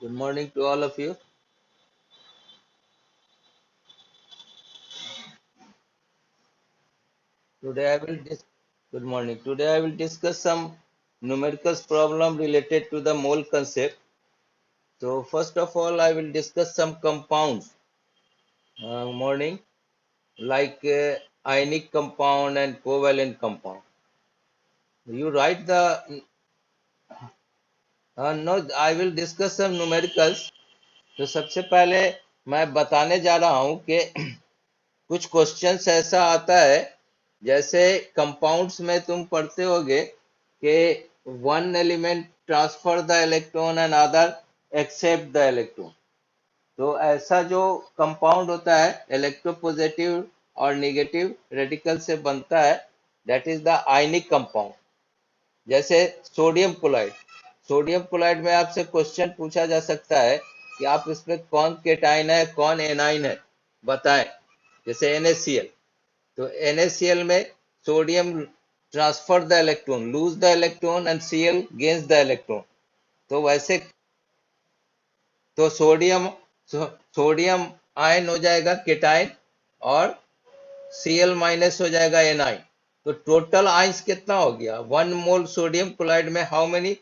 Good morning to all of you. Today I will dis- Good morning. Today I will discuss some numerical problem related to the mole concept. So first of all, I will discuss some compounds. Morning, like ionic compound and covalent compound. You write the no. I will discuss some numericals. तो सबसे पहले मैं बताने जा रहा हूं कि कुछ क्वेश्चंस ऐसा आता है जैसे कंपाउंड्स में तुम पढ़ते होगे कि one element transfer the electron and other accept the electron. तो ऐसा जो कंपाउंड होता है इलेक्ट्रोपॉजिटिव और नेगेटिव रेडिकल से बनता है, that is the ionic compound. जैसे सोडियम क्लोराइड। सोडियम क्लोराइड में आपसे क्वेश्चन पूछा जा सकता है कि आप इसमें कौन केटाइन है कौन एनाइन है, बताएं। जैसे NaCl, तो NaCl में sodium transfer the electron, lose the electron and Cl gains the electron. तो वैसे तो सोडियम आयन हो जाएगा केटाइन और Cl माइनस हो जाएगा एनाइन। तो टोटल आयंस कितना हो गया? 1 मोल सोडियम क्लोराइड में how many?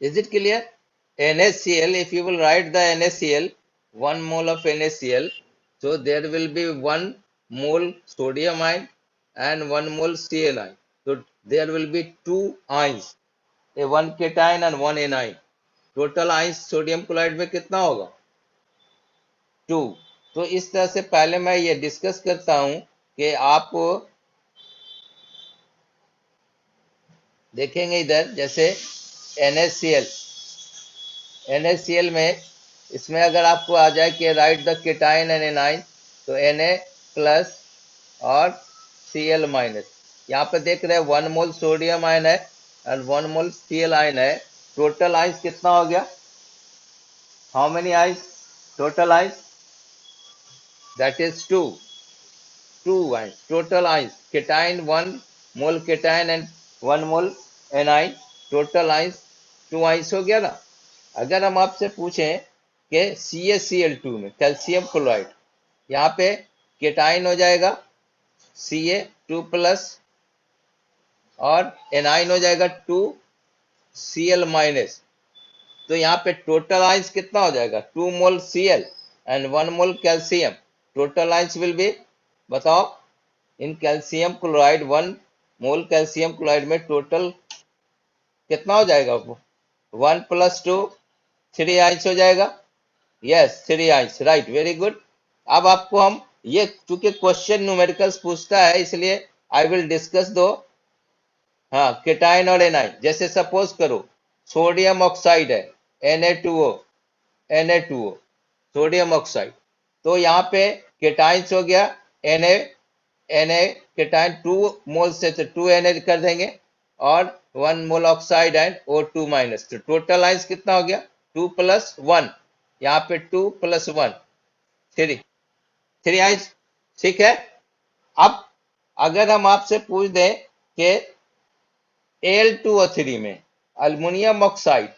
Is it clear? NaCl, if you will write the NaCl, 1 mole of NaCl, so there will be 1 mole sodium ion and 1 mole Cl ion. So there will be 2 ions, a 1 cation and 1 anion. Total ions sodium chloride में कितना होगा? 2। तो इस तरह से पहले मैं ये डिस्कस करता हूं कि आप देखेंगे इधर जैसे NaCl में इसमें अगर आपको आ जाए कि right the cation and A9, तो Na प्लस और Cl माइनस। यहाँ पे देख रहे हैं 1 मोल सोडियम आयन है और 1 मोल Cl आयन है। टोटल आइंस कितना हो गया? How many ions? Total ions that is 2 ions. Total ions cation 1 mole cation and 1 mole A9, total ions 2 ions हो गया ना। अगर हम आपसे पूछें कि CaCl2 में कैल्शियम क्लोराइड, यहाँ पे केटाइन हो जाएगा Ca2 प्लस और एनाइन हो जाएगा 2Cl माइनस। तो यहाँ पे टोटल आइंस कितना हो जाएगा? 2 mole Cl and 1 mole calcium. Total ions will be, बताओ, in calcium chloride 1 mole calcium chloride में टोटल कितना हो जाएगा? 1 प्लस 2 3 आइंस हो जाएगा। Yes, 3 ions, right, very good. अब आपको हम ये, चूंकि क्वेश्चन न्यूमेरिकल्स पूछता है इसलिए आई विल डिस्कस दो। हाँ, केटाइन और एनाइन। जैसे सपोज करो सोडियम ऑक्साइड है Na2O सोडियम ऑक्साइड, तो यहाँ पे केटाइंस हो गया Na केटाइन 2 मोल से तो 2Na कर देंगे और 1 मोल ऑक्साइड एंड O2 माइनस। तो टोटल आइंस कितना हो गया? 2 प्लस 1, यहाँ पे 2 प्लस 1 3 आइंस। ठीक है। अब अगर हम आपसे पूछ दें कि Al2O3 में aluminium oxide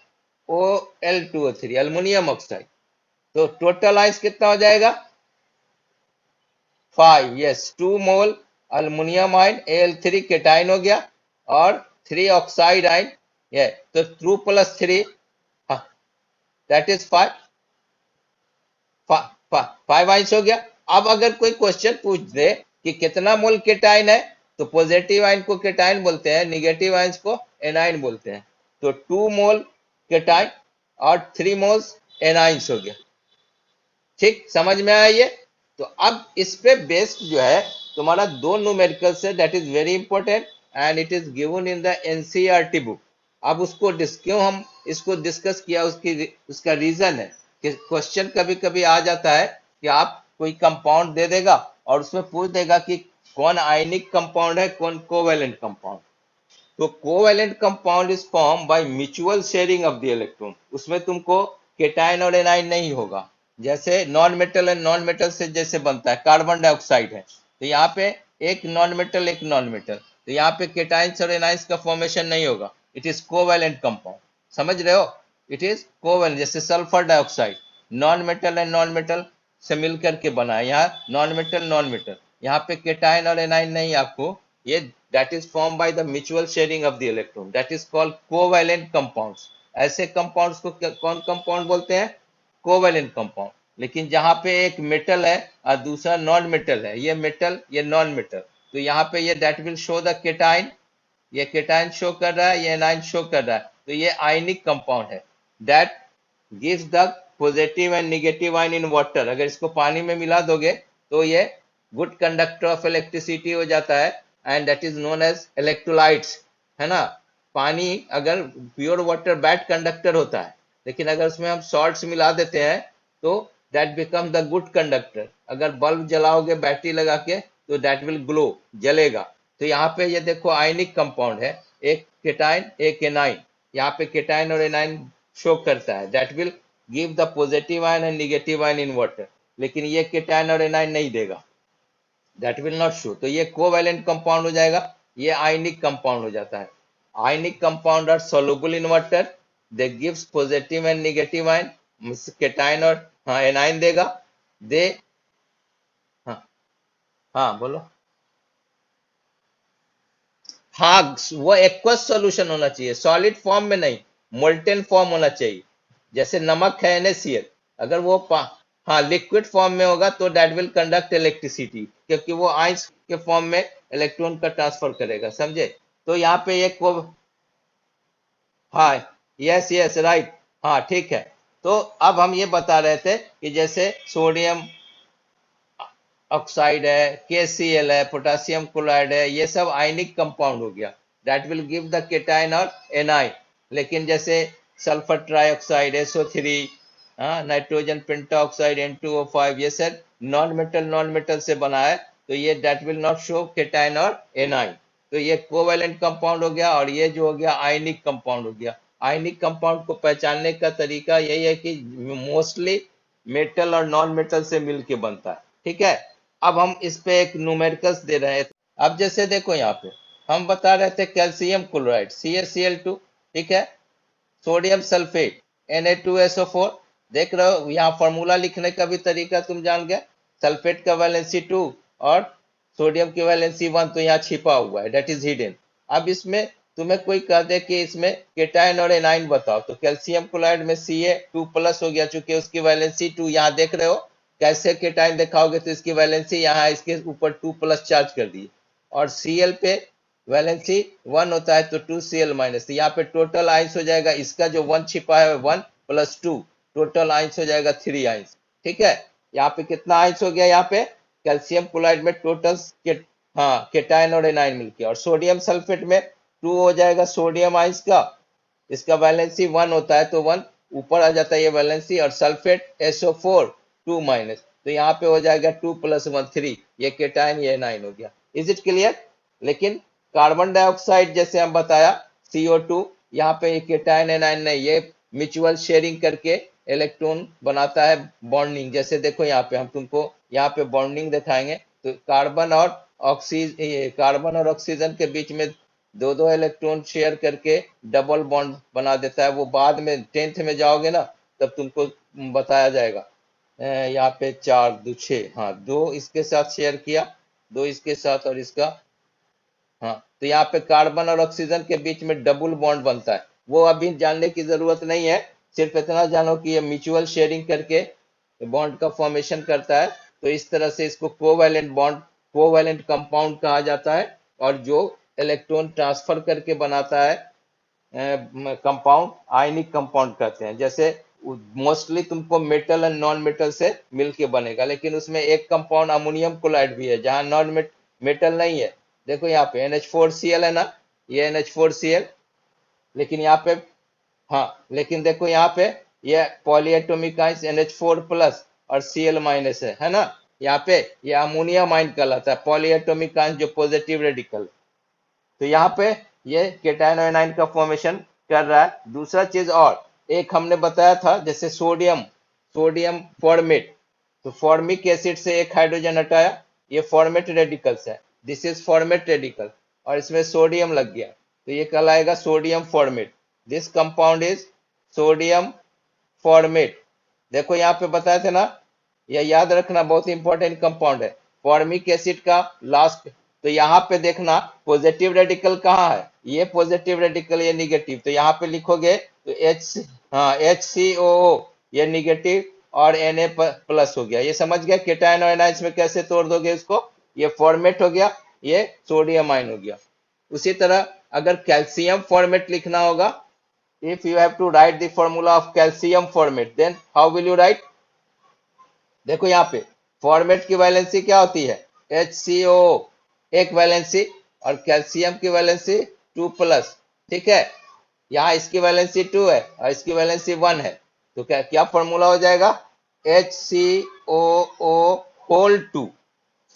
Al2O3 aluminium oxide, तो टोटल आइंस कितना हो जाएगा? 5। यस, 2 मोल अल्युमिनियम आयन Al3 केटाइन हो गया और 3 ऑक्साइड आयन, ये तो 2 प्लस 3 दैट इज 5 आइंस हो गया। अब अगर कोई क्वेश्चन पूछ दे कि कितना मोल केटाइन है, तो पॉजिटिव आयन को केटाइन बोलते हैं, निगेटिव आयंस को एनाइन बोलते हैं। तो 2 मोल केटाइन और 3 मोल्स एनाइंस हो गया। ठीक, समझ में आया ये? तो अब इस पे बेस्ड जो है तुम्हारा 2 न्यूमेरिकल्स है, that is very important and it is given in the NCERT book. अब उसको क्यों हम इसको डिस्कस किया, उसका रीजन है कि क्वेश्चन कभी कभी आ जाता है कि आप कोई कंपाउंड दे देगा और उसमें पूछ देगा कि कौन आयनिक कंपाउंड है कौन कोवेलेंट कंपाउंड। तो covalent compound is form by mutual sharing of the electron. उसमें तुमको केटाइन और एनाइन नहीं होगा। जैसे non metal and non metal से जैसे बनता है, कार्बन डाइऑक्साइड है तो यहाँ पे एक नॉन मेटल एक नॉन मेटल, तो यहाँ पे केटाइंस और एनाइंस का फॉर्मेशन नहीं होगा। It is covalent compound. समझ रहे हो? इट इज कोवेलेंट, जैसे sulphur dioxide non metal and non metal से मिलकर के बना है, यहाँ नॉन मेटल, यहाँ पे केटाइन और एनाइन नहीं आपको, ये that is form by the mutual sharing of the electron, that is called covalent compounds. ऐसे कंपाउंड्स को कौन कंपाउंड बोलते हैं? Covalent compound. लेकिन जहां पे एक मेटल है और दूसरा नॉन मेटल है, ये मेटल ये नॉन मेटल, तो यहाँ पे ये that will show the cation, ये केटाइन शो कर रहा है, ये एनाइन शो कर रहा है, तो ये आयनिक कंपाउंड है। That gives the positive and negative ion in water. अगर इसको पानी में मिला दोगे तो ये गुड कंडक्टर ऑफ इलेक्ट्रिसिटी हो जाता है, and that is known as electrolytes, है ना। पानी अगर प्योर वाटर बैड कंडक्टर होता है, लेकिन अगर उसमें हम सॉल्ट्स मिला देते हैं तो that become the good conductor. अगर बल्ब जलाओगे बैटरी लगा के तो दैट विल ग्लो, जलेगा। तो यहाँ पे ये देखो आयनिक कंपाउंड है, एक केटाइन एक एनाइन, यहाँ पे केटाइन और एनाइन शो करता है, that will give the positive ion and negative ion in water. लेकिन ये केटाइन और एनाइन नहीं देगा, दैट विल नॉट शो, तो ये कोवैलेंट कंपाउंड हो जाएगा, ये आयनिक कंपाउंड हो जाता है। Ionic compound are soluble in water, they gives positive and negative ion, cation और हाँ एनाइन देगा, दे हाँ हाँ बोलो। हाँ वो एक्वस सॉल्यूशन होना चाहिए, सॉलिड फॉर्म में नहीं, मोल्टेन फॉर्म होना चाहिए। जैसे नमक है NaCl, अगर वो हाँ लिक्विड फॉर्म में होगा तो दैट विल कंडक्ट इलेक्ट्रिसिटी, क्योंकि वो आइंस के फॉर्म में इलेक्ट्रॉन का ट्रांसफर करेगा, समझे। तो यहाँ पे एक को हाँ यस यस राइट, हाँ ठीक है। तो अब हम ये बता रहे थे कि जैसे सोडियम ऑक्साइड है, KCl है, पोटेशियम क्लोराइड है, ये सब आयनिक कंपाउंड हो गया, that will give the cation और एनाइन। लेकिन जैसे sulphur trioxide SO3, nitrogen pentoxide N2O5, ये सब नॉन मेटल से बना है, तो ये that will not show cation और एनाइन। तो ये कोवैलेंट कंपाउंड हो गया, और ये जो हो गया आयनिक कंपाउंड हो गया। आयनिक कंपाउंड को पहचानने का तरीका यही है कि मोस्टली मेटल और नॉन मेटल से मिलके बनता है, ठीक है। अब हम इस पे एक न्यूमेरिकल्स दे रहे हैं। अब जैसे देखो यहाँ पे हम बता रहे थे कैल्शियम क्लोराइड CaCl2, ठीक है, सोडियम सल्फेट Na2SO4, देख रहे हो यहाँ फॉर्मूला लिखने का भी तरीका तुम जान गए। सल्फेट का वैलेंसी 2 और सोडियम की वैलेंसी 1, तो यहाँ छिपा हुआ है, डेट इज हिडन। अब इसमें तुम्हें कोई कह दे कि इसमें केटाइन और एनाइन बताओ, तो कैल्शियम क्लोराइड में Ca2+ हो गया, चूंकि उसकी वैलेंसी 2, यहाँ देख रहे हो कैसे केटाइन दिखाओगे तो इसकी वैलेंसी यहाँ इसके ऊपर 2+ चार्ज कर दी, और Cl पे वैलेंसी 1 होता है तो 2Cl-, तो यहाँ पे टोटल आइंस हो जाएगा, इसका जो 1 छिपा है 1 + 2, टोटल आइंस हो जाएगा 3 आइंस, ठीक है। यहाँ पे कितना आइंस हो गया, यहाँ पे कैल्शियम क्लोराइड में टोटल हाँ केटाइन और एनाइन मिलके, और सोडियम सल्फेट में 2 हो जाएगा सोडियम आइंस का, इसका वैलेंसी 1 होता है तो 1 ऊपर आ जाता है ये वैलेंसी, और सल्फेट SO4 2-, तो यहाँ पे हो जाएगा 2 + 1 3, ये केटाइन ये एनाइन हो गया। Is it clear. लेकिन कार्बन डाइऑक्साइड जैसे हम बताया CO2, यहाँ पे केटाइन एनाइन नहीं, ये म्यूचुअल शेयरिंग करके इलेक्ट्रॉन बनाता है, बॉन्डिंग। जैसे देखो यहाँ पे हम तुमको यहाँ पे बॉन्डिंग दिखाएंगे, तो कार्बन और ऑक्सीजन के बीच में 2-2 इलेक्ट्रॉन शेयर करके डबल बॉन्ड बना देता है। वो बाद में 10th में जाओगे ना तब तुमको बताया जाएगा। यहाँ पे 4 2 6, हाँ 2 इसके साथ शेयर किया, 2 इसके साथ और इसका, हाँ तो यहाँ पे कार्बन और ऑक्सीजन के बीच में डबल बॉन्ड बनता है। वो अभी जानने की जरूरत नहीं है, सिर्फ इतना जानो कि ये म्यूचुअल शेयरिंग करके बॉन्ड का फॉर्मेशन करता है। तो इस तरह से इसको कोवैलेंट बॉन्ड, कोवैलेंट कंपाउंड कहा जाता है, और जो इलेक्ट्रॉन ट्रांसफर करके बनाता है कंपाउंड आयनिक कंपाउंड कहते हैं। जैसे मोस्टली तुमको मेटल एंड नॉन मेटल से मिलके बनेगा, लेकिन उसमें एक कंपाउंड अमोनियम क्लोराइड भी है जहां नॉन मेटल नहीं है। देखो यहाँ पे NH4Cl है ना, ये NH4Cl, लेकिन यहाँ पे हाँ, लेकिन देखो यहाँ पे ये पॉलीएटॉमिक आइंस NH4+ और Cl- है ना। यहाँ पे ये अमोनियम आइन कहलाता है, पॉलीएटॉमिक आइंस जो पॉजिटिव रेडिकल। तो यहाँ पे ये केटाइन और एनाइन का फॉर्मेशन कर रहा है। दूसरा चीज और एक हमने बताया था, जैसे सोडियम फॉर्मेट, तो फॉर्मिक एसिड से एक हाइड्रोजन हटाया, ये फॉर्मेट रेडिकल्स है, दिस इज फॉर्मेट रेडिकल, और इसमें सोडियम लग गया तो ये कहलाएगा sodium format. This compound is sodium format. देखो यहाँ पे बताए थे ना, यह याद रखना बहुत इंपॉर्टेंट कंपाउंड है। फॉर्मिक एसिड का लास्ट, तो यहाँ पे देखना पॉजिटिव रेडिकल कहाँ है, ये पॉजिटिव रेडिकल, ये निगेटिव, तो यहाँ पे लिखोगे तो HCOO, ये निगेटिव और Na प्लस हो गया। ये समझ गया केटायन और एनायंस में कैसे तोड़ दोगे इसको, ये फॉर्मेट हो गया, ये सोडियम आयन हो गया। उसी तरह अगर कैल्शियम फॉर्मेट लिखना होगा, if you have to write the formula of calcium formate, then how will you write? देखो यहाँ पे फॉर्मेट की वैलेंसी क्या होती है, HCO, एक वैलेंसी, और कैल्शियम की वैलेंसी 2 प्लस, ठीक है। यहाँ इसकी वैलेंसी 2 है और इसकी वैलेंसी 1 है, तो क्या क्या फॉर्मूला हो जाएगा, HCOO होल 2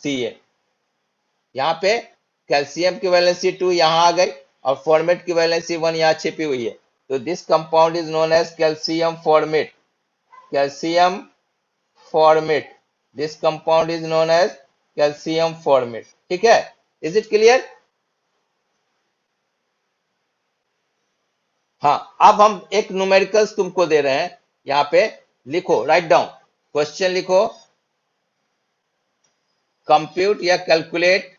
Ca। यहाँ पे कैल्शियम की वैलेंसी 2 यहाँ आ गई और फॉर्मेट की वैलेंसी 1 यहाँ छिपी हुई है, तो this compound is known as calcium formate. Calcium formate, this compound is known as calcium formate, ठीक है। Is it clear? हाँ, अब हम एक न्यूमेरिकल्स तुमको दे रहे हैं, यहाँ पे लिखो, राइट डाउन, क्वेश्चन लिखो, कंप्यूट या calculate,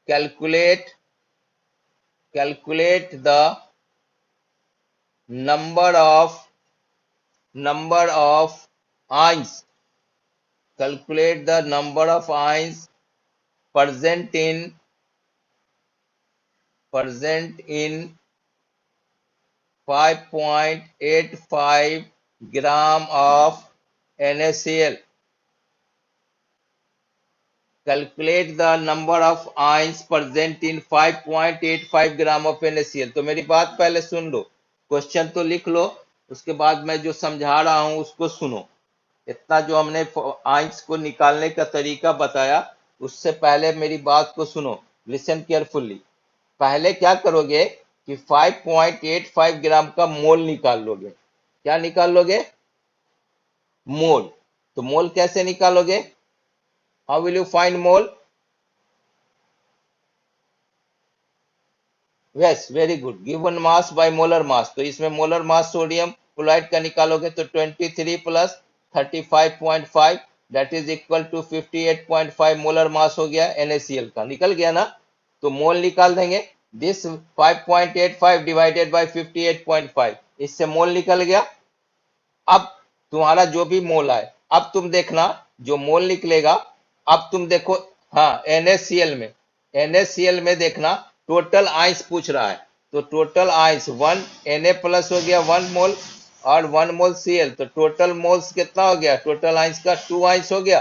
calculate calculate the number of ions, calculate the number of ions present in 5.85 gram of NaCl. Calculate the number of ions present in 5.85 gram of NaCl। तो मेरी बात पहले सुन लो, question तो लिख लो, उसके बाद मैं जो समझा रहा हूं उसको सुनो। इतना जो हमने आइंस को निकालने का तरीका बताया, उससे पहले मेरी बात को सुनो, लिसन केयरफुल्ली। पहले क्या करोगे कि 5.85 ग्राम का मोल निकाल लोगे। क्या निकाल लोगे? मोल। तो मोल कैसे निकालोगे? How will you find mole? Yes, very good, given mass by molar mass. तो इसमें मोलर मास सोडियम क्लोराइड का निकालोगे तो 23 plus 35.5 that is equal to 58.5 molar mass हो गया NaCl का, निकल गया ना। तो मोल निकाल देंगे, दिस 5.85 डिवाइडेड बाय 58.5, इससे मोल निकल गया। अब तुम्हारा जो भी मोल आए, अब तुम देखना जो मोल निकलेगा, अब तुम देखो, हाँ NaCl में देखना टोटल आइंस पूछ रहा है, तो टोटल आइंस 1 Na प्लस हो गया 1 मोल और 1 मोल Cl, तो टोटल मोल्स कितना हो गया, टोटल आइंस का 2 आइंस हो गया,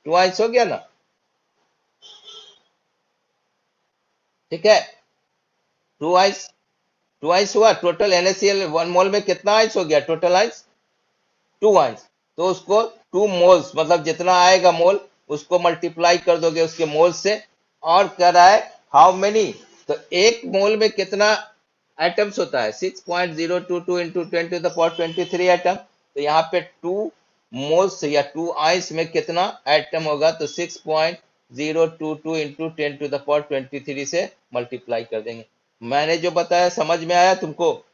2 आइंस हो गया ना, ठीक है। 2 आइंस, 2 आइंस हुआ, टोटल NaCl 1 मोल में कितना आइंस हो गया, टोटल आइंस 2 आइंस। तो उसको 2 मोल्स मतलब जितना आएगा मोल उसको मल्टीप्लाई कर दोगे उसके मोल से, और कह रहा है हाउ मेनी, तो एक मोल में कितना एटम्स होता है, 6.022 into 10 to the power 23 atom. तो यहाँ पे 2 मोल्स या 2 आइंस में कितना एटम होगा, तो 6.022 इंटू 10 टू द पावर 23 से मल्टीप्लाई कर देंगे। मैंने जो बताया समझ में आया तुमको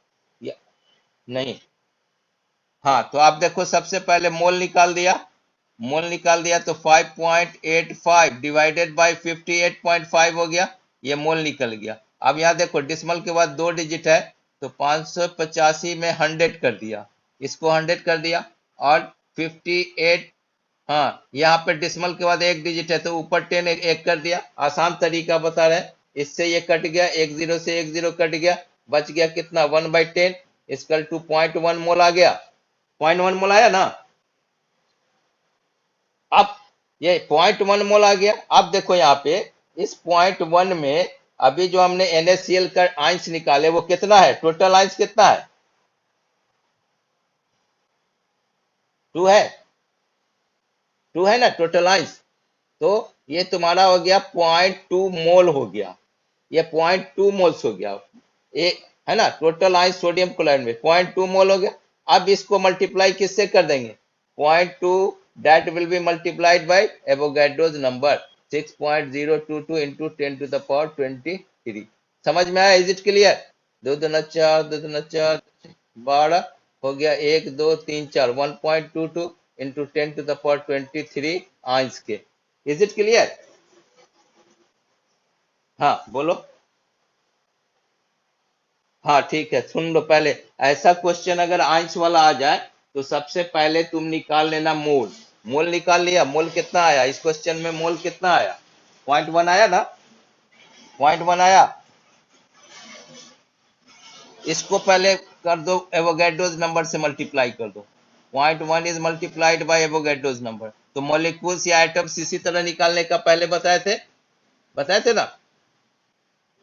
या नहीं? हाँ, तो आप देखो, सबसे पहले मोल निकाल दिया, मोल निकाल दिया तो 5.85 डिवाइडेड बाय 58.5 हो गया, ये मोल निकल गया। अब यहाँ देखो डिसिमल के बाद 2 डिजिट है, तो 585 में 100 कर दिया, इसको 100 कर दिया, और 58, हाँ यहाँ पे डिसिमल के बाद 1 डिजिट है तो ऊपर 10 एक कर दिया। आसान तरीका बता रहे हैं, इससे ये कट गया, 1 0 से 1 0 कट गया, बच गया कितना, 1/10 इसकल टू 0.1 मोल आ गया, 0.1 मोल आया ना। अब ये 0.1 मोल आ गया। अब देखो यहाँ पे इस 0.1 में अभी जो हमने NaCl का आइंस निकाले वो कितना है, टोटल आइंस कितना है, 2 है, 2 है ना टोटल आइंस। तो ये तुम्हारा हो गया 0.2 मोल हो गया, ये 0.2 मोल्स हो गया, एक है ना टोटल आइंस सोडियम क्लोराइड में 0.2 मोल हो गया। अब इसको मल्टीप्लाई किससे कर देंगे, 0.2 that will be multiplied by Avogadro's number 6.022 into 10 to the power 23। समझ में आया? Is it clear? दो दूना चार, दो दूना चार, 12 हो गया, 1 2 3 4, 1.22 इंटू 10⁻23 आंस के। Is it clear? हाँ बोलो। हाँ ठीक है, सुन लो पहले। ऐसा क्वेश्चन अगर आंस वाला आ जाए तो सबसे पहले तुम निकाल लेना मोल। मोल निकाल लिया? मोल कितना आया इस क्वेश्चन में? मोल कितना आया? 0.1 आया ना? 0.1 आया। इसको पहले कर दो एवोगैड्रोस नंबर से मल्टीप्लाई कर दो। 0.1 is multiplied by Avogadro's number. तो मॉलिक्यूल्स या एटम्स इसी तरह निकालने का पहले बताए थे ना।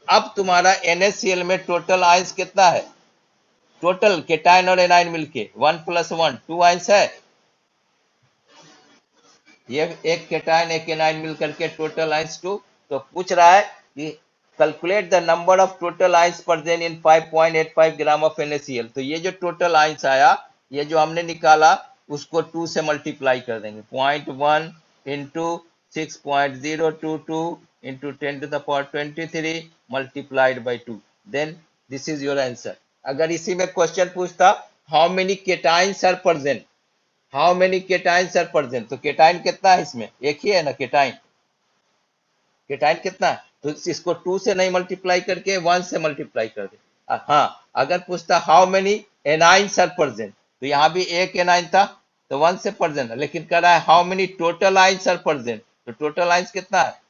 अब तुम्हारा NaCl में टोटल आयंस कितना है? टोटल केटाइन और एनाइन मिलके 1 + 1 2 आयंस है। ये एक केटाइन एक एनाइन मिलकर के टोटल आयंस 2। तो पूछ रहा है कि calculate the number of total ions present in 5.85 gram of NaCl। तो ये जो टोटल आयंस आया, ये जो हमने निकाला, उसको 2 से मल्टीप्लाई कर देंगे। 0.1 into 6.022 into 10⁻23 multiplied by 2। Then this is your answer. अगर इसी में क्वेश्चन पूछता how many cations are present, how many cations are present, तो केटाइन कितना है इसमें? एक ही है ना केटाइन। केटाइन कितना है? तो इसको 2 से नहीं मल्टीप्लाई करके 1 से मल्टीप्लाई कर दे। हाँ, अगर पूछता how many anions are present, तो यहाँ भी एक एनाइन था तो 1 से प्रेजेंट है, लेकिन कह रहा है how many total ions are present, तो टोटल आइंस कितना है?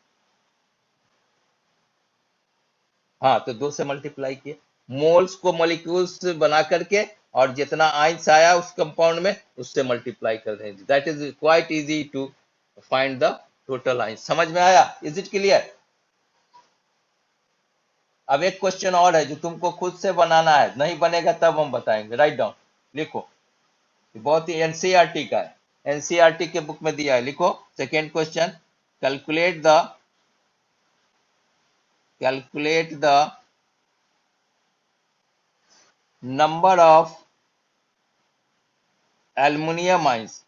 हाँ, तो 2 से मल्टीप्लाई किए। मोल्स को मॉलिक्यूल्स बना करके और जितना आइंस आया उस कंपाउंड में उससे मल्टीप्लाई कर देंगे। That is quite easy to find the total ions. समझ में आया? Is it clear? अब एक क्वेश्चन और है जो तुमको खुद से बनाना है, नहीं बनेगा तब हम बताएंगे। राइट डाउन, लिखो। ये बहुत ही एनसीईआरटी का है, एनसीईआरटी के बुक में दिया है। लिखो second question. Calculate the number of aluminium ions.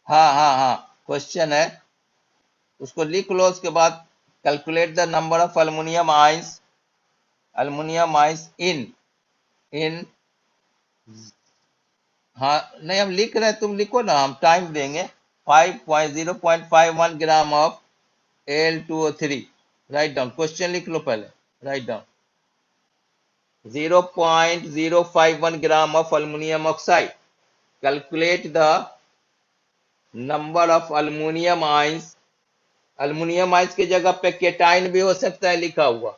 हाँ हाँ हाँ, क्वेश्चन है, उसको लिख लो। उसके बाद calculate the number of aluminium ions इन हाँ नहीं, हम लिख रहे हैं, तुम लिखो ना, हम टाइम देंगे। 0.51 gram of Al2O3। Write down, question लिख लो पहले। Write down. 0.051 gram of aluminium oxide. Calculate the number of aluminium ions की जगह पे केटाइन भी हो सकता है लिखा हुआ।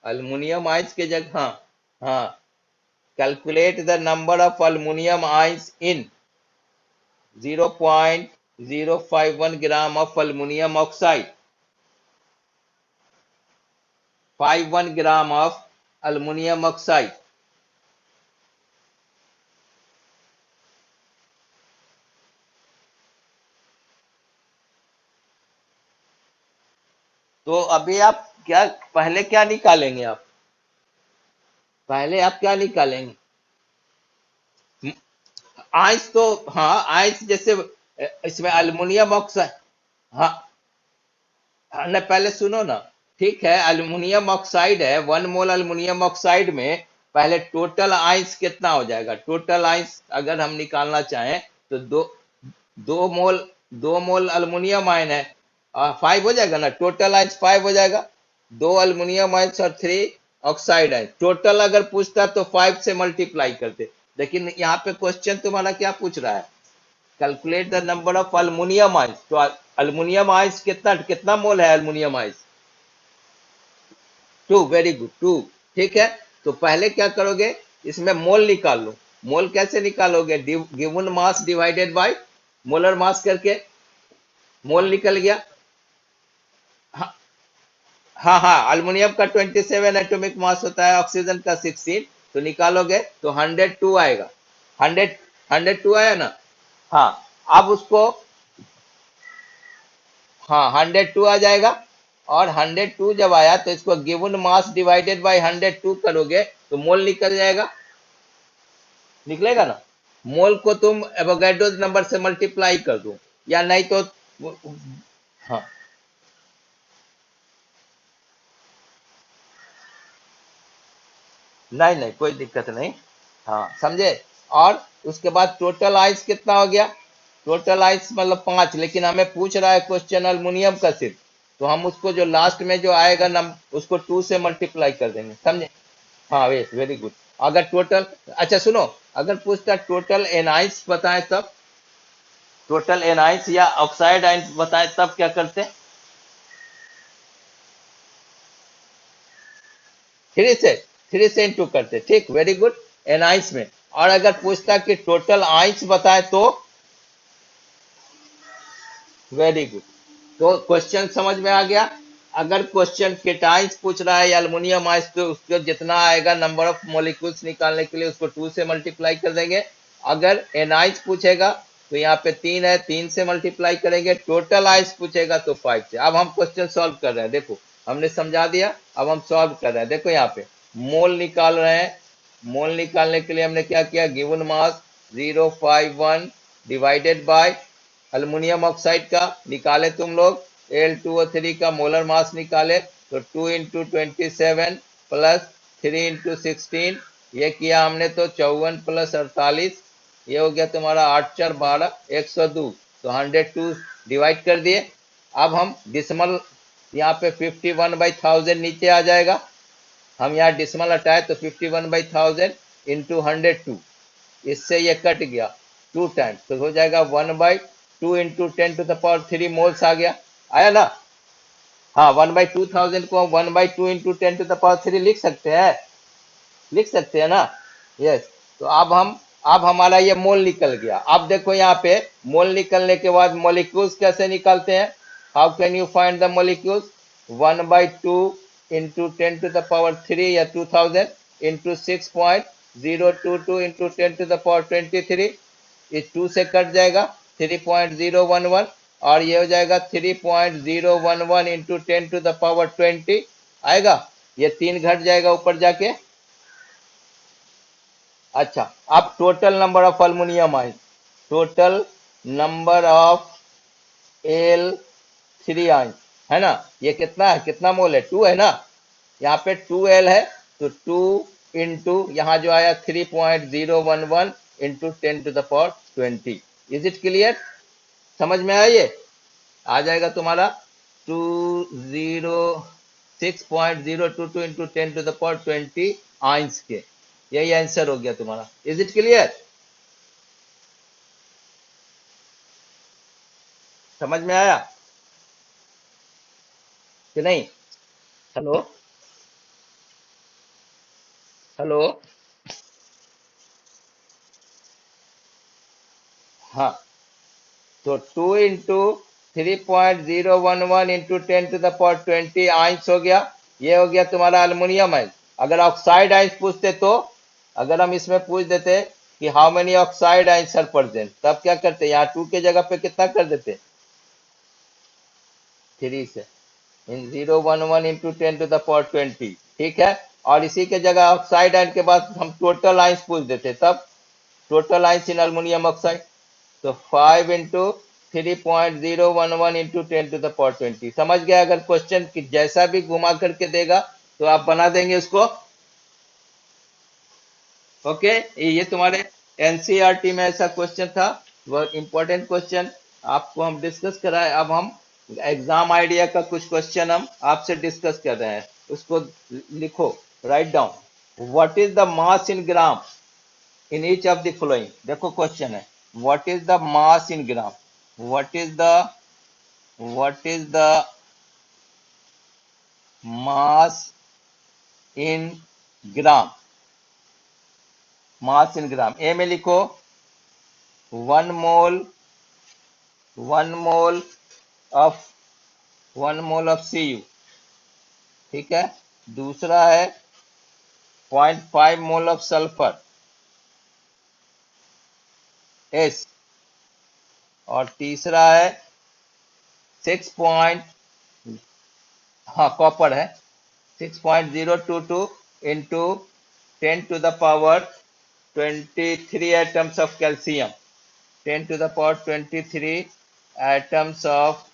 अल्युमिनियम आइंस की जगह, हाँ हाँ, calculate the number of aluminium ions in 0.051 gram of aluminium oxide. 51 gram of aluminium oxide. तो अभी आप क्या पहले क्या निकालेंगे? आप पहले आप क्या निकालेंगे? आइंस तो, हाँ आइंस जैसे इसमें अल्युमिनियम ऑक्साइड। हाँ हाँ, न पहले सुनो ना। ठीक है, अल्युमिनियम ऑक्साइड है, 1 मोल अल्युमिनियम ऑक्साइड में पहले टोटल आइंस कितना हो जाएगा? टोटल आइंस अगर हम निकालना चाहें तो 2 मोल 2 मोल अल्युमिनियम आयन है, 5 हो जाएगा ना, टोटल आइंस 5 हो जाएगा। 2 अल्युमिनियम आइंस और 3 ऑक्साइड आइंस। टोटल अगर पूछता तो 5 से मल्टीप्लाई करते, लेकिन यहाँ पे क्वेश्चन तुम्हारा क्या पूछ रहा है? Calculate the number of aluminium ions. तो अल्युमिनियम आइंस कितना कितना मोल है अल्युमिनियम आइंस? 2। Very good, 2। ठीक है, तो पहले क्या करोगे, इसमें मोल निकाल लो। मोल कैसे निकालोगे? Given mass divided by molar mass करके। मोल निकल गया। हाँ हाँ हाँ, अल्युमिनियम का 27 एटॉमिक मास होता है, ऑक्सीजन का 16। तो निकालोगे तो 102 आएगा। 102 आया ना? हाँ, अब उसको, हाँ 102 आ जाएगा। और 102 जब आया तो इसको गिवन मास डिवाइडेड बाय 102 करोगे तो मोल निकल जाएगा। निकलेगा ना? मोल को तुम एवोगैड्रो नंबर से मल्टीप्लाई कर दो, या नहीं तो, हाँ नहीं नहीं, कोई दिक्कत नहीं। हाँ समझे। और उसके बाद टोटल आइस कितना हो गया? टोटल आइस मतलब 5, लेकिन हमें पूछ रहा है क्वेश्चन अल्मुनियम का सिर्फ। तो हम उसको जो लास्ट में जो आएगा नम उसको 2 से मल्टीप्लाई कर देंगे, समझे। हाँ वेस, वेरी गुड। अगर टोटल, अच्छा सुनो, अगर पूछता टोटल एनाइंस बताएं तब, टोटल एनाइंस या ऑक्साइड आइंस बताएं तब क्या करते? 3 से इंटू करते, ठीक, वेरी गुड। एनाइंस में। और अगर पूछता कि टोटल आइंस बताए तो? Very good. तो क्वेश्चन समझ में आ गया। अगर क्वेश्चन केटाइंस पूछ रहा है या अल्युमिनियम आइंस, तो उसको जितना आएगा नंबर ऑफ मॉलिक्यूल्स निकालने के लिए उसको 2 से मल्टीप्लाई कर देंगे। अगर एनाइंस पूछेगा तो यहाँ पे 3 है, 3 से मल्टीप्लाई करेंगे। टोटल आइंस पूछेगा तो 5 से। अब हम क्वेश्चन सॉल्व कर रहे हैं, देखो हमने समझा दिया, अब हम सॉल्व कर रहे हैं। देखो यहाँ पे मोल निकाल रहे हैं। मोल निकालने के लिए हमने क्या किया, given mass 051 divided by aluminium oxide का निकाले तुम लोग, Al2O3 का मोलर मास निकाले, तो 2 × 27 प्लस 3 × 16, ये किया हमने तो 54 प्लस 48, ये हो गया तुम्हारा 8 4 12 102, तो 102 डिवाइड कर दिए। अब हम डिसमल, यहाँ पे 51/1000 नीचे आ जाएगा। हम यहाँ डिसमल हटाए तो 51/1000 इंटू 102, इससे ये कट गया 2 टाइम्स, तो हो जाएगा 1/2 इंटू 10⁻³ मोल्स आ गया, आया ना। हाँ 1/2000 को हम 1/2 इंटू 10⁻³ लिख सकते हैं, लिख सकते हैं ना। यस। तो अब हमारा ये मोल निकल गया। अब देखो यहाँ पे मोल निकलने के बाद मॉलिक्यूल्स कैसे निकालते हैं? How can you find the molecules? 1/2 into 10⁻³ या 2000 इंटू 6.022 इंटू 10⁻23, इस 2 से कट जाएगा 3.011, और ये हो जाएगा 3.011 इंटू 10⁻20 आएगा। ये 3 घट जाएगा ऊपर जाके। अच्छा, अब total number of aluminium ions, total number of Al3 ions, है ना। ये कितना है, कितना मोल है? 2 है ना। यहाँ पे 2L है, तो 2 इंटू यहाँ जो आया 3.011 इंटू 10⁻20। Is it clear? समझ में आया ये? आ जाएगा तुम्हारा 206.022 इंटू 10⁻20 आइंस के। यही आंसर हो गया तुम्हारा। Is it clear? समझ में आया कि नहीं? Hello, hello. हाँ, तो 2 इंटू 3.011 इंटू 10⁻20 आइंस हो गया। ये हो गया तुम्हारा अल्युमिनियम आइंस। अगर ऑक्साइड आइंस पूछते तो, अगर हम इसमें पूछ देते कि how many oxide ions are present, तब क्या करते? यहाँ 2 के जगह पे कितना कर देते? 3 से 011 इंटू 10⁻20, ठीक है। और इसी के जगह ऑक्साइड आइंस के बाद हम टोटल आइंस पूछ देते, तब टोटल आइंस इन अल्युमिनियम ऑक्साइड, तो 5 इंटू 3.011 इंटू 10⁻20। समझ गया? अगर क्वेश्चन की जैसा भी घुमा करके देगा तो आप बना देंगे उसको। ओके, ये तुम्हारे एनसीईआरटी में ऐसा क्वेश्चन था, वह इंपॉर्टेंट क्वेश्चन आपको हम डिस्कस कराए। अब हम एग्जाम आइडिया का कुछ क्वेश्चन हम आपसे डिस्कस कर रहे हैं, उसको लिखो, write down. What is the mass in gram in each of the following? देखो क्वेश्चन है, what is the mass in gram, what is the mass in gram, mass in gram। ए में लिखो 1 मोल, 1 mole of 1 mole of Cu, ठीक है। दूसरा है 0.5 mole of sulphur S, और तीसरा है 6 हाँ कॉपर है, 6.022 into 10⁻23 atoms of calcium, 10⁻23 atoms of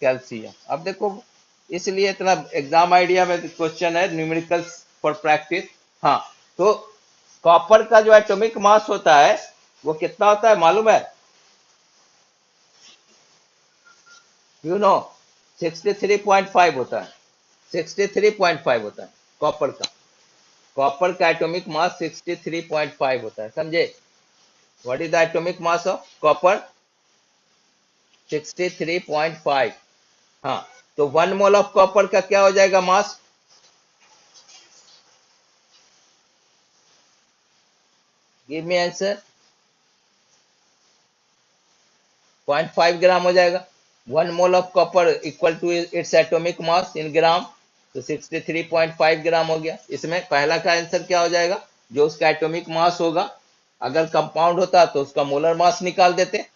calcium. अब देखो, इसलिए इतना एग्जाम आइडिया में क्वेश्चन है, न्यूमेरिकल्स फॉर प्रैक्टिस। हाँ, तो कॉपर का जो एटॉमिक मास होता है वो कितना होता है मालूम है? यू नो 63.5 होता है। 63.5 होता है कॉपर का। कॉपर का एटॉमिक मास 63.5 होता है, समझे? What is the atomic mass of copper? 63.5। हाँ, तो 1 मोल ऑफ कॉपर का क्या हो जाएगा मास? Give me answer. 0.5 ग्राम हो जाएगा। 1 mole of copper equal to its atomic mass in gram, तो 63.5 ग्राम हो गया। इसमें पहला का आंसर क्या हो जाएगा? जो उसका एटॉमिक मास होगा, अगर कंपाउंड होता तो उसका मोलर मास निकाल देते।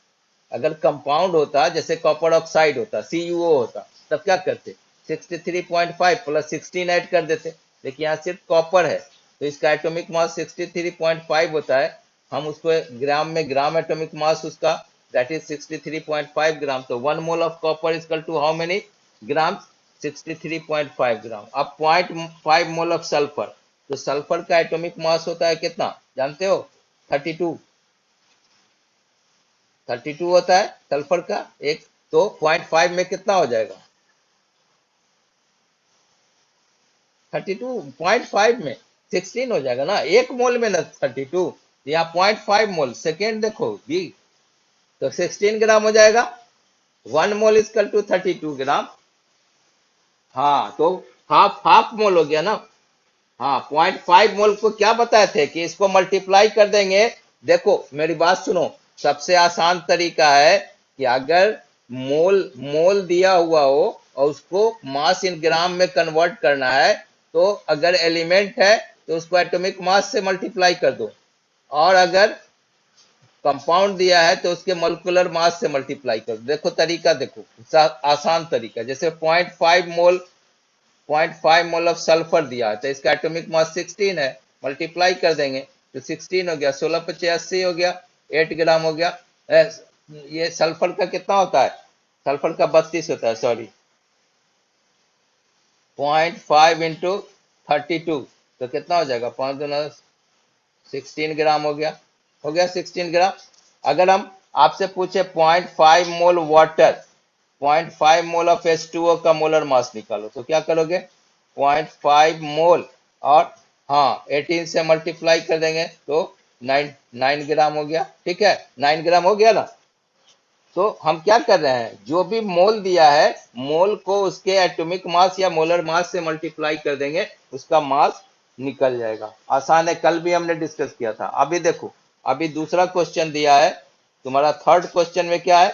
अगर कंपाउंड होता जैसे कॉपर ऑक्साइड होता, CuO होता, तब क्या करते? 63.5 प्लस 16 ऐड कर देते। लेकिन यहाँ सिर्फ कॉपर है तो इसका एटॉमिक मास 63.5 होता है। हम उसको ग्राम में, ग्राम एटॉमिक मास उसका दैट इज 63.5 ग्राम। तो 1 mole of copper equal to how many gram? 63.5 gram. अब 0.5 मोल ऑफ सल्फर, तो सल्फर का एटॉमिक मास होता है कितना जानते हो? 32। 32 होता है सल्फर का एक। तो 0.5 में कितना हो जाएगा? 32 0.5 में 16 हो जाएगा ना, 1 मोल में ना 32। यहाँ 0.5 मोल, सेकेंड देखो बी, तो 16 ग्राम हो जाएगा। 1 मोल इक्वल टू 32 ग्राम। हाँ, तो हाफ हाफ मोल हो गया ना। हाँ, 0.5 मोल को क्या बताए थे कि इसको मल्टीप्लाई कर देंगे। देखो मेरी बात सुनो, सबसे आसान तरीका है कि अगर मोल मोल दिया हुआ हो और उसको मास इन ग्राम में कन्वर्ट करना है, तो अगर एलिमेंट है तो उसको एटॉमिक मास से मल्टीप्लाई कर दो, और अगर कंपाउंड दिया है तो उसके मोलिकुलर मास से मल्टीप्लाई कर दो। देखो तरीका देखो, आसान तरीका। जैसे 0.5 मोल, 0.5 मोल ऑफ सल्फर दिया है तो इसका एटॉमिक मास 16 है, मल्टीप्लाई कर देंगे तो 16 हो गया, 16 × 80 हो गया, 8 ग्राम हो गया। ये सल्फर का कितना होता है? सल्फर का 32 होता है, सॉरी। 0.5 इंटू 32, तो कितना हो जाएगा? 5 × 16 ग्राम हो गया। हो गया 16 ग्राम। अगर हम आपसे पूछे 0.5 मोल वाटर, 0.5 मोल ऑफ H2O का मोलर मास निकालो, तो क्या करोगे? 0.5 मोल और हाँ 18 से मल्टीप्लाई कर देंगे तो 9 ग्राम हो गया। ठीक है, 9 ग्राम हो गया ना। तो हम क्या कर रहे हैं, जो भी मोल दिया है मोल को उसके एटॉमिक मास या मोलर मास से मल्टीप्लाई कर देंगे, उसका मास निकल जाएगा। आसान है, कल भी हमने डिस्कस किया था। अभी देखो, अभी दूसरा क्वेश्चन दिया है तुम्हारा। थर्ड क्वेश्चन में क्या है?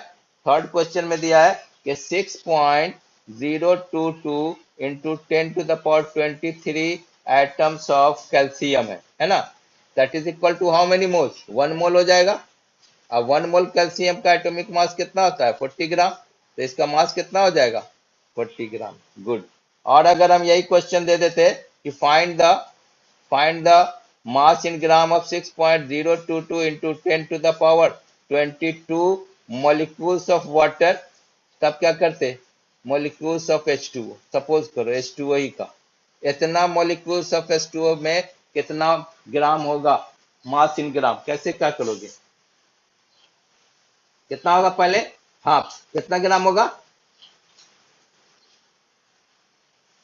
थर्ड क्वेश्चन में दिया है कि 6.022 इंटू 10⁻23 एटम्स ऑफ कैल्शियम है ना। That is equal to how many moles? 1 mole हो जाएगा। अब 1 मोल कैल्शियम का एटॉमिक मास कितना होता है? 40 ग्राम। तो इसका मास कितना हो जाएगा? 40 ग्राम। गुड। और अगर हम यही क्वेश्चन दे देते कि find the mass in gram of 6.022 into 10⁻22 molecules of water, तब क्या करते? मॉलिक्यूल्स ऑफ H2O, सपोज करो H2O ही का, इतना मॉलिक्यूल्स ऑफ H2O में कितना ग्राम होगा मास इन ग्राम, कैसे क्या करोगे? कितना होगा पहले? हाँ, कितना ग्राम होगा?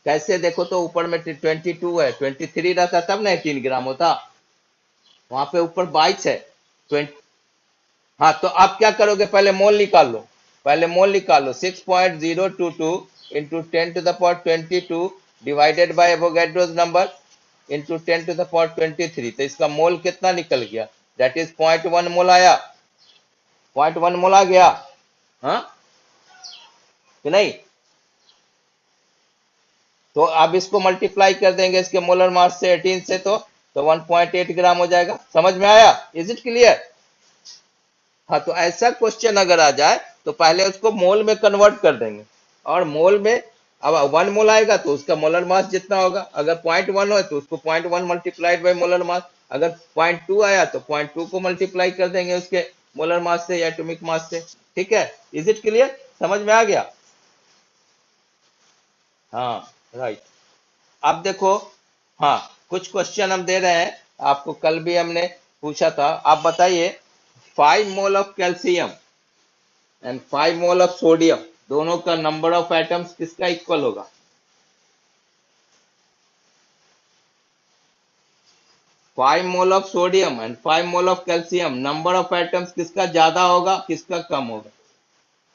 कैसे देखो तो, ऊपर में 22 है, 23 रहता तब ना 18 ग्राम होता। वहां पे ऊपर 22 है, 20। हाँ, तो आप क्या करोगे? पहले मोल निकाल लो। पहले मोल निकाल लो। 6.022 into 10⁻22 divided by Avogadro's number into 10⁻23, तो इसका मोल कितना निकल गया? दैट इज 0.1 मोल आया। 0.1 मोल आ गया, हाँ कि नहीं? तो अब इसको मल्टीप्लाई कर देंगे इसके मोलर मास से 18 से, तो 1.8 ग्राम हो जाएगा। समझ में आया? Is it clear? हाँ, तो ऐसा क्वेश्चन अगर आ जाए तो पहले उसको मोल में कन्वर्ट कर देंगे, और मोल में अब 1 मोल आएगा तो उसका मोलर मास जितना होगा। अगर 0.1 हो तो उसको 0.1 मल्टीप्लाइड बाई मोलर मास। अगर 0.2 आया तो 0.2 को मल्टीप्लाई कर देंगे उसके मोलर मास से या एटॉमिक मास से। ठीक है, इज इट क्लियर? समझ में आ गया? हाँ, राइट। अब देखो, हाँ, कुछ क्वेश्चन हम दे रहे हैं आपको, कल भी हमने पूछा था। आप बताइए 5 mole of calcium and 5 mole of sodium, दोनों का नंबर ऑफ एटम्स किसका इक्वल होगा? 5 mole of sodium and 5 mole of calcium, number of atoms किसका ज्यादा होगा, किसका कम होगा?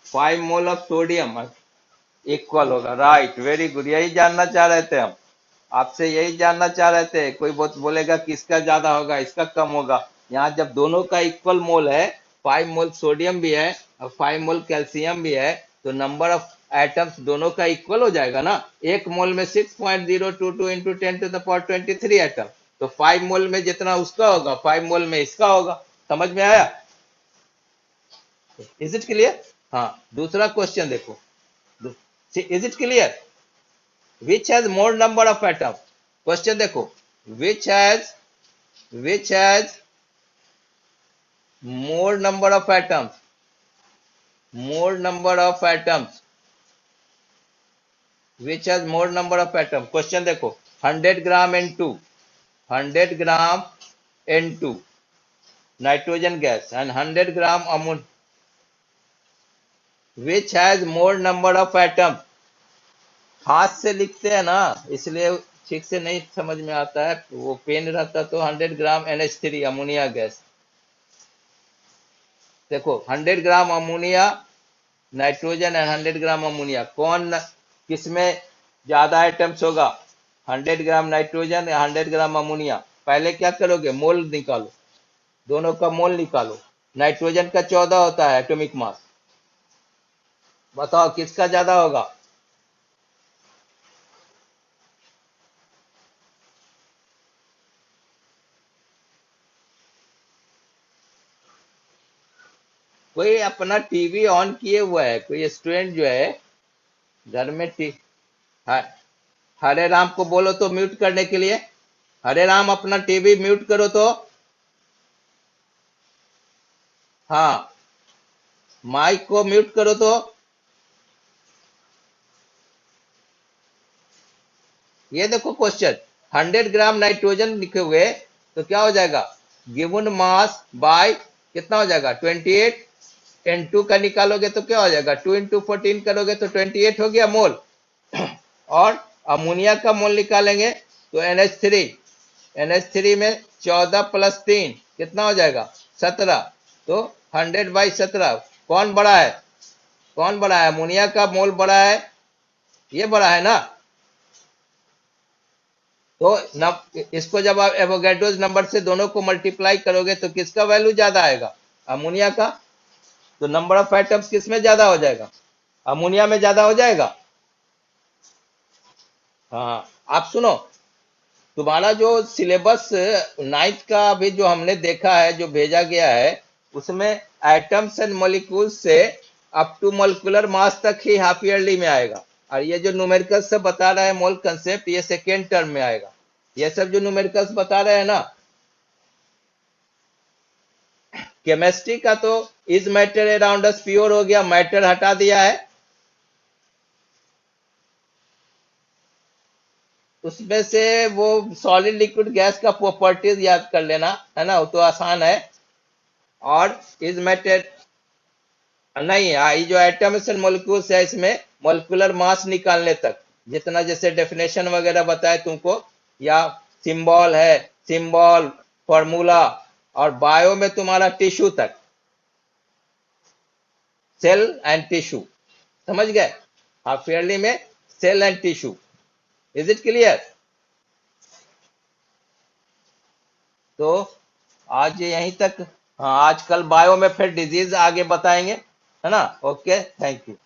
5 मोल ऑफ सोडियम इक्वल होगा, राइट, वेरी गुड। यही जानना चाह रहे थे हम आपसे, यही जानना चाह रहे थे। कोई बोलेगा कि इसका ज्यादा होगा, इसका कम होगा। यहाँ जब दोनों का इक्वल मोल है, 5 मोल सोडियम भी है और 5 मोल कैल्शियम भी है, तो नंबर ऑफ एटम्स दोनों का इक्वल हो जाएगा ना। एक मोल में 6.022 इंटू 10⁻23 एटम, तो 5 मोल में जितना उसका होगा 5 मोल में इसका होगा। समझ में आया? Is it clear? हाँ, दूसरा क्वेश्चन देखो, is it clear? Which has more number of atoms? Question देखो, which has more number of atoms? More number of atoms. Which has more number of atoms? Question देखो, 100 gram N2, 100 gram N2 nitrogen gas and 100 gram ammonia, which has more number of atoms? हाथ से लिखते हैं ना, इसलिए ठीक से नहीं समझ में आता है। वो पेन रहता तो 100 ग्राम NH3 अमोनिया गैस। देखो 100 gram ammonia nitrogen and 100 gram ammonia, कौन किसमें ज्यादा आइटम्स होगा? 100 ग्राम नाइट्रोजन या 100 ग्राम अमोनिया? पहले क्या करोगे, मोल निकालो, दोनों का मोल निकालो। नाइट्रोजन का 14 होता है एटॉमिक मास, बताओ किसका ज्यादा होगा? कोई अपना टीवी ऑन किए हुआ है, कोई स्टूडेंट जो है घर में हाँ, हरे राम को बोलो तो म्यूट करने के लिए। हरे राम अपना टीवी म्यूट करो तो। हाँ, माइक को म्यूट करो तो। ये देखो क्वेश्चन, 100 ग्राम नाइट्रोजन लिखे हुए, तो क्या हो जाएगा, गिवन मास बाय कितना हो जाएगा 28, N2 का निकालोगे तो क्या हो जाएगा, 2 इंटू 14 करोगे तो 28 हो गया मोल। और अमोनिया का मोल निकालेंगे तो NH3 में 14 प्लस 3 कितना हो जाएगा 17, तो 100/17 कौन बड़ा है, कौन बड़ा है? अमोनिया का मोल बड़ा है, ये बड़ा है ना। तो इसको जब आप एवोगैड्रोस नंबर से दोनों को मल्टीप्लाई करोगे तो किसका वैल्यू ज्यादा आएगा, अमोनिया का। तो नंबर ऑफ एटम्स किस में ज्यादा हो जाएगा, अमोनिया में ज्यादा हो जाएगा। हाँ, आप सुनो, तुम्हारा जो सिलेबस 9th का अभी जो हमने देखा है, जो भेजा गया है, उसमें एटम्स एंड मॉलिक्यूल्स से अप टू मॉलिक्यूलर मास तक ही हाफ ईयरली में आएगा। और ये जो न्यूमेरिकल्स से बता रहा है मोल कंसेप्ट, ये सेकेंड टर्म में आएगा। ये सब जो न्यूमेरिकल्स बता रहे हैं ना, केमिस्ट्री का तो is matter around us pure हो गया, मैटर हटा दिया है। उसमें से वो सॉलिड लिक्विड गैस का प्रॉपर्टीज याद कर लेना है ना, वो तो आसान है। और इज मैटर नहीं, ये जो एटम्स एंड मॉलिक्यूल्स है, इसमें मॉलिक्यूलर मास निकालने तक जितना, जैसे डेफिनेशन वगैरह बताए तुमको, या सिंबल है, सिंबल फॉर्मूला, और बायो में तुम्हारा टिश्यू तक, सेल एंड टिश्यू, समझ गए? हाफ ईयरली में cell and tissue. Is it clear? तो आज यहीं तक। हाँ, आज कल बायो में फिर डिजीज आगे बताएंगे, है ना। Okay, thank you.